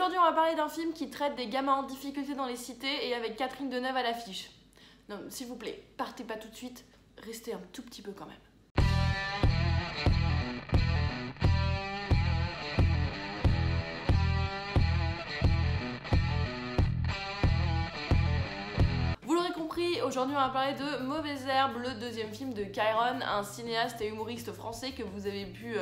Aujourd'hui, on va parler d'un film qui traite des gamins en difficulté dans les cités et avec Catherine Deneuve à l'affiche. Non, s'il vous plaît, partez pas tout de suite, restez un tout petit peu quand même. Vous l'aurez compris, aujourd'hui on va parler de Mauvaises Herbes, le deuxième film de Kairon, un cinéaste et humoriste français que vous avez pu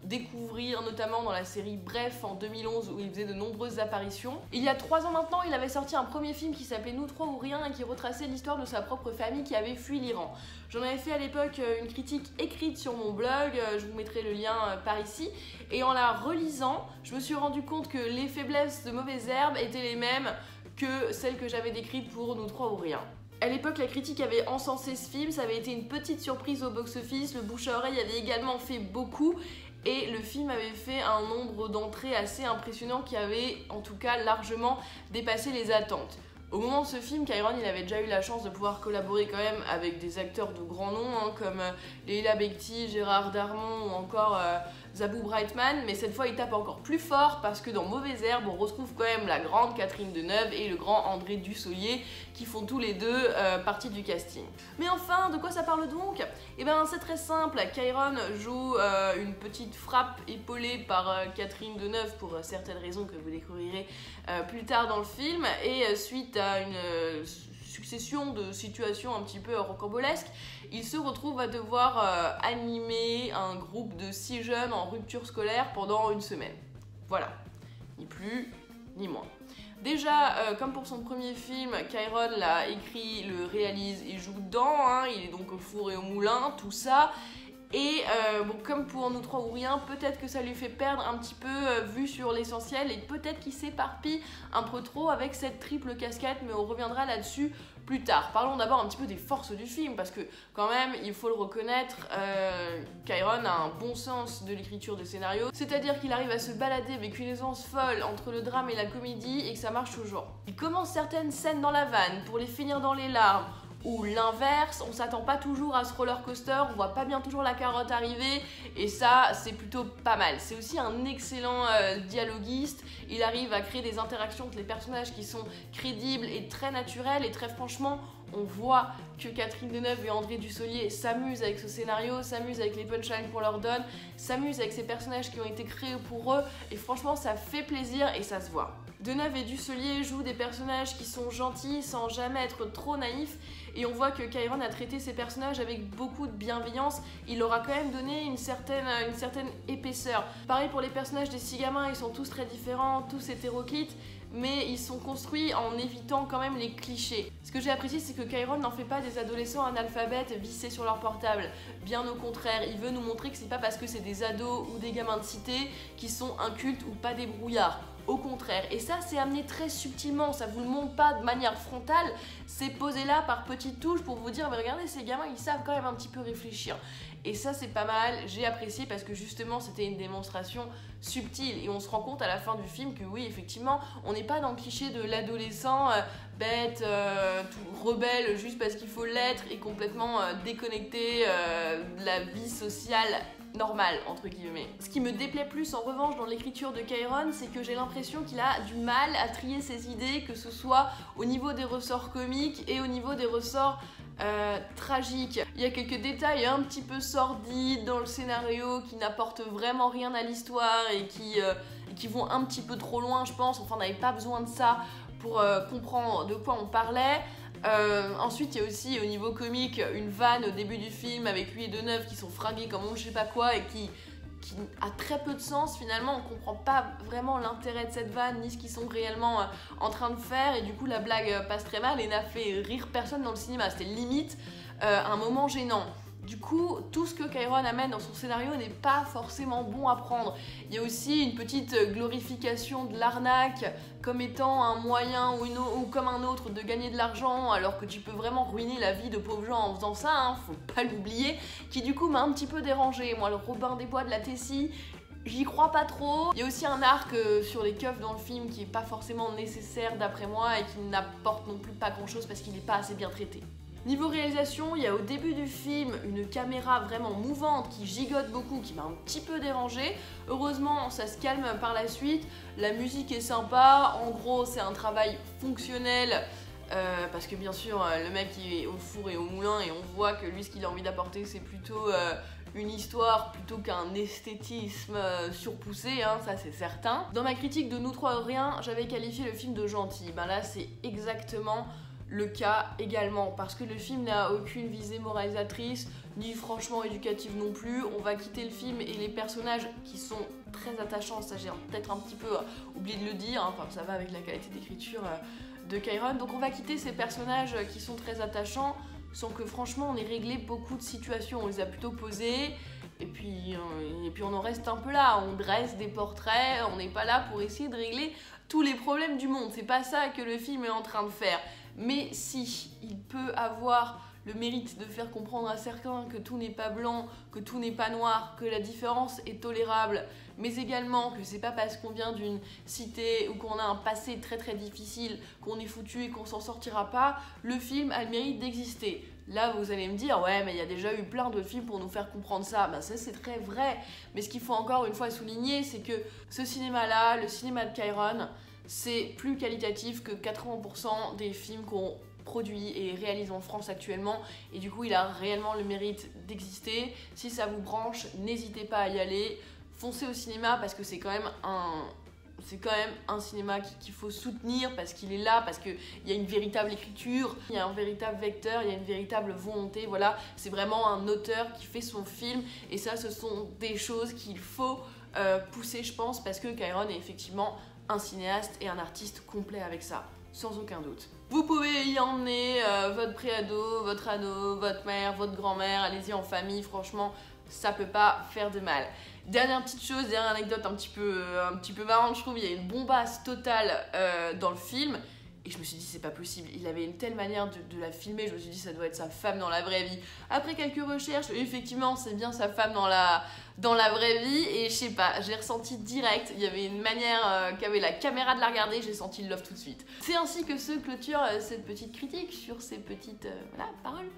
découvrir notamment dans la série Bref en 2011 où il faisait de nombreuses apparitions. Il y a 3 ans maintenant, il avait sorti un premier film qui s'appelait Nous trois ou rien et qui retraçait l'histoire de sa propre famille qui avait fui l'Iran. J'en avais fait à l'époque une critique écrite sur mon blog, je vous mettrai le lien par ici, et en la relisant, je me suis rendu compte que les faiblesses de Mauvaises Herbes étaient les mêmes que celles que j'avais décrites pour Nous trois ou rien. À l'époque, la critique avait encensé ce film, ça avait été une petite surprise au box-office, le bouche à oreille avait également fait beaucoup et le film avait fait un nombre d'entrées assez impressionnant qui avait en tout cas largement dépassé les attentes. Au moment de ce film, Kairon il avait déjà eu la chance de pouvoir collaborer quand même avec des acteurs de grands noms comme Leila Bekti, Gérard Darmon ou encore Zabou Brightman, mais cette fois il tape encore plus fort parce que dans Mauvaises Herbes on retrouve quand même la grande Catherine Deneuve et le grand André Dussolier qui font tous les deux partie du casting. Mais enfin, de quoi ça parle donc? Eh ben c'est très simple, Kairon joue une petite frappe épaulée par Catherine Deneuve pour certaines raisons que vous découvrirez plus tard dans le film, et suite à une succession de situations un petit peu rocambolesques, il se retrouve à devoir animer un groupe de 6 jeunes en rupture scolaire pendant une semaine. Voilà, ni plus ni moins. Déjà, comme pour son premier film, Kairon l'a écrit, le réalise et joue dedans, hein, il est donc au four et au moulin, tout ça. Et bon, comme pour Nous trois ou rien, peut-être que ça lui fait perdre un petit peu vue sur l'essentiel et peut-être qu'il s'éparpille un peu trop avec cette triple casquette, mais on reviendra là-dessus plus tard. Parlons d'abord un petit peu des forces du film, parce que quand même, il faut le reconnaître, Kairon a un bon sens de l'écriture de scénario, c'est-à-dire qu'il arrive à se balader avec une aisance folle entre le drame et la comédie et que ça marche toujours. Il commence certaines scènes dans la vanne pour les finir dans les larmes, ou l'inverse, on s'attend pas toujours à ce roller coaster, on voit pas bien toujours la carotte arriver, et ça c'est plutôt pas mal. C'est aussi un excellent dialoguiste, il arrive à créer des interactions entre les personnages qui sont crédibles et très naturelles, et très franchement on voit que Catherine Deneuve et André Dussolier s'amusent avec ce scénario, s'amusent avec les punchlines qu'on leur donne, s'amusent avec ces personnages qui ont été créés pour eux, et franchement ça fait plaisir et ça se voit. Deneuve et Dussolier jouent des personnages qui sont gentils sans jamais être trop naïfs, et on voit que Kairon a traité ces personnages avec beaucoup de bienveillance, il leur a quand même donné une certaine épaisseur. Pareil pour les personnages des 6 gamins, ils sont tous très différents, tous hétéroclites, mais ils sont construits en évitant quand même les clichés. Ce que j'ai apprécié, c'est que Kairon n'en fait pas des adolescents analphabètes vissés sur leur portable. Bien au contraire, il veut nous montrer que c'est pas parce que c'est des ados ou des gamins de cité qui sont incultes ou pas des brouillards. Au contraire, et ça c'est amené très subtilement, ça vous le montre pas de manière frontale, c'est posé là par petites touches pour vous dire mais regardez ces gamins ils savent quand même un petit peu réfléchir. Et ça c'est pas mal, j'ai apprécié parce que justement c'était une démonstration subtile et on se rend compte à la fin du film que oui effectivement on n'est pas dans le cliché de l'adolescent bête, tout rebelle juste parce qu'il faut l'être et complètement déconnecté de la vie sociale normal entre guillemets. Ce qui me déplaît plus en revanche dans l'écriture de Kairon, c'est que j'ai l'impression qu'il a du mal à trier ses idées, que ce soit au niveau des ressorts comiques et au niveau des ressorts tragiques. Il y a quelques détails un petit peu sordides dans le scénario qui n'apportent vraiment rien à l'histoire et qui vont un petit peu trop loin je pense, enfin on n'avait pas besoin de ça pour comprendre de quoi on parlait. Ensuite il y a aussi au niveau comique une vanne au début du film avec lui et Deneuve qui sont fragués comme on je sais pas quoi et qui a très peu de sens finalement, on comprend pas vraiment l'intérêt de cette vanne ni ce qu'ils sont réellement en train de faire, et du coup la blague passe très mal et n'a fait rire personne dans le cinéma, c'était limite un moment gênant. Du coup, tout ce que Kairon amène dans son scénario n'est pas forcément bon à prendre. Il y a aussi une petite glorification de l'arnaque comme étant un moyen ou comme un autre de gagner de l'argent, alors que tu peux vraiment ruiner la vie de pauvres gens en faisant ça, hein, faut pas l'oublier, qui du coup m'a un petit peu dérangée. Moi, le Robin des Bois de la Tessie, j'y crois pas trop. Il y a aussi un arc sur les keufs dans le film qui est pas forcément nécessaire d'après moi et qui n'apporte non plus pas grand chose parce qu'il n'est pas assez bien traité. Niveau réalisation, il y a au début du film une caméra vraiment mouvante qui gigote beaucoup, qui m'a un petit peu dérangée. Heureusement, ça se calme par la suite. La musique est sympa. En gros, c'est un travail fonctionnel. Parce que bien sûr, le mec il est au four et au moulin et on voit que lui, ce qu'il a envie d'apporter, c'est plutôt une histoire plutôt qu'un esthétisme surpoussé, hein, ça c'est certain. Dans ma critique de Nous trois rien, j'avais qualifié le film de gentil. Ben là, c'est exactement le cas également, parce que le film n'a aucune visée moralisatrice, ni franchement éducative non plus. On va quitter le film et les personnages qui sont très attachants, ça j'ai peut-être un petit peu oublié de le dire, hein, enfin ça va avec la qualité d'écriture de Kyron. Donc on va quitter ces personnages qui sont très attachants, sans que franchement on ait réglé beaucoup de situations. On les a plutôt posés, et puis on en reste un peu là. On dresse des portraits, on n'est pas là pour essayer de régler tous les problèmes du monde. C'est pas ça que le film est en train de faire. Mais si, il peut avoir le mérite de faire comprendre à certains que tout n'est pas blanc, que tout n'est pas noir, que la différence est tolérable, mais également que c'est pas parce qu'on vient d'une cité ou qu'on a un passé très très difficile qu'on est foutu et qu'on s'en sortira pas, le film a le mérite d'exister. Là, vous allez me dire, ouais, mais il y a déjà eu plein de films pour nous faire comprendre ça. Ben, ça, c'est très vrai. Mais ce qu'il faut encore une fois souligner, c'est que ce cinéma-là, le cinéma de Kyron, c'est plus qualitatif que 80% des films qu'on produit et réalise en France actuellement, et du coup il a réellement le mérite d'exister. Si ça vous branche, n'hésitez pas à y aller, foncez au cinéma parce que c'est quand même un cinéma qu'il faut soutenir, parce qu'il est là, parce qu'il y a une véritable écriture, il y a un véritable vecteur, il y a une véritable volonté. Voilà, c'est vraiment un auteur qui fait son film, et ça, ce sont des choses qu'il faut pousser, je pense, parce que Kyron est effectivement un cinéaste et un artiste complet avec ça, sans aucun doute. Vous pouvez y emmener votre préado, votre ado, votre mère, votre grand-mère, allez-y en famille, franchement, ça peut pas faire de mal. Dernière petite chose, dernière anecdote un petit peu marrante, je trouve, il y a une bombasse totale dans le film. Et je me suis dit, c'est pas possible, il avait une telle manière de la filmer, je me suis dit, ça doit être sa femme dans la vraie vie. Après quelques recherches, effectivement, c'est bien sa femme dans la vraie vie, et je sais pas, j'ai ressenti direct, il y avait une manière qu'avait la caméra de la regarder, j'ai senti le love tout de suite. C'est ainsi que se clôture cette petite critique sur ces petites paroles.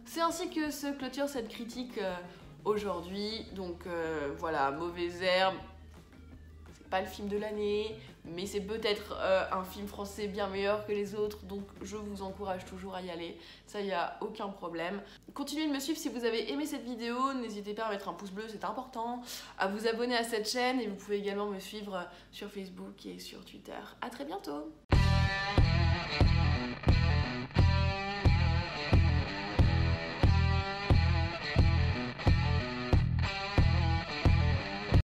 C'est ainsi que se clôture cette critique aujourd'hui, donc voilà, Mauvaises Herbes. Pas le film de l'année, mais c'est peut-être un film français bien meilleur que les autres, donc je vous encourage toujours à y aller, ça y a aucun problème. Continuez de me suivre si vous avez aimé cette vidéo, n'hésitez pas à mettre un pouce bleu, c'est important, à vous abonner à cette chaîne, et vous pouvez également me suivre sur Facebook et sur Twitter. À très bientôt.